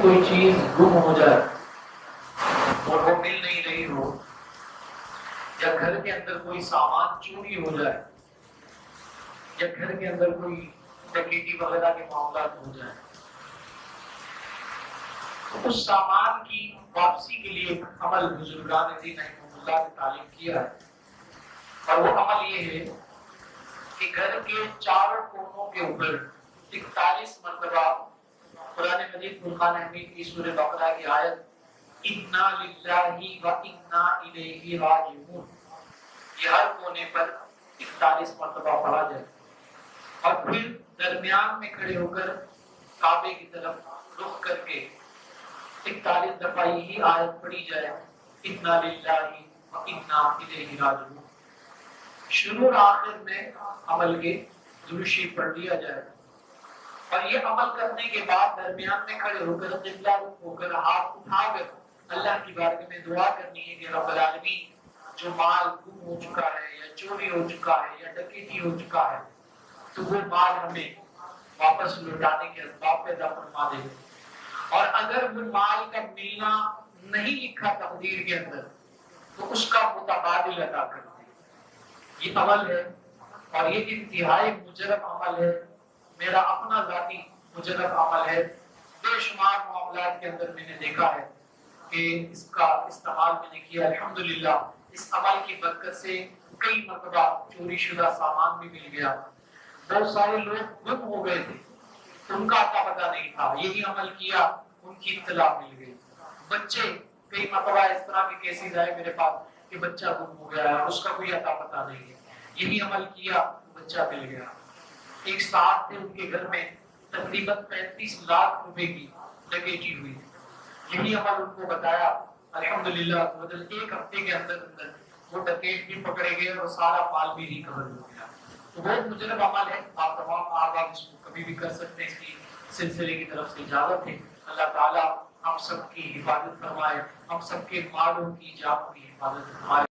کوئی چیز گم ہو جائے اور وہ مل نہیں رہی ہو، یا گھر کے اندر کوئی سامان چوری ہو جائے، یا گھر کے اندر کوئی ڈکیتی وغیرہ کے معاملات ہو جائیں، تو اس سامان کی واپسی کے لیے عمل بزرگان دین رحمۃ اللہ نے تعلیم کیا ہے، اور وہ عمل یہ ہے کہ گھر کے چاروں کونوں کے اوپر 41 مرتبہ قرآن مجید فرقان حمید کی سورہ بقرہ کی آیت انا للہ و انا الیہ راجعون، یہ ہر کونے پر 41 مرتبہ پڑھا جائے، اور پھر درمیان میں کھڑے ہو کر کعبے کی طرف رخ کر کے 41 دفعہ یہی آیت پڑھی جائے انا للہ و انا الیہ راجعون۔ شروع اور آخر میں عمل کے درود شریف پڑھ لیا جائے، اور یہ عمل کرنے کے بعد درمیان میں کھڑے ہو کر قبلہ رخ ہو کر ہاتھ اٹھا کر اللہ کی بارگاہ میں دعا کرنی ہے کہ رب العالمین جو مال گم ہو چکا ہے یا چوری ہو چکا ہے یا ڈکیتی ہو چکا ہے تو وہ مال ہمیں واپس لوٹانے کے اسباب پیدا فرما دے، اور اگر وہ مال کا ملنا نہیں لکھا تقدیر کے اندر تو اس کا متبادل عطا کر دے۔ یہ عمل ہے اور یہ انتہائی مجرب عمل ہے، میرا اپنا ذاتی مجرب عمل ہے، بے شمار معاملات کے اندر میں نے دیکھا ہے کہ اس کا استعمال میں نے کیا، الحمدللہ اس عمل کی برکت سے کئی مرتبہ چوری شدہ سامان بھی مل گیا، بہت سارے لوگ گم ہو گئے تھے ان کا اتا پتہ نہیں تھا، یہی عمل کیا ان کی اطلاع مل گئی، بچے کئی مرتبہ اس طرح کے کیسز آئے میرے پاس کہ بچہ گم ہو گیا ہے اس کا کوئی اتا پتہ نہیں ہے، یہی عمل کیا بچہ مل گیا۔ ایک ساتھ تھے ان کے گھر میں تقریباً 35 لاکھ روپے کی ڈکیتی ہوئی، یہی عمل ان کو بتایا، الحمدللہ ایک ہفتے کے اندر اندر وہ ڈکیت بھی پکڑے گئے اور سارا مال بھی ریکور ہو گیا۔ تو بہت مجرب عمل ہے، آپ تمام آپ اس کو کبھی بھی کر سکتے ہیں، اس کی سلسلے کی طرف سے اجازت ہے۔ اللہ تعالیٰ ہم سب کی حفاظت فرمائے، ہم سب کے مالوں کی جانوں کی حفاظت فرمائے۔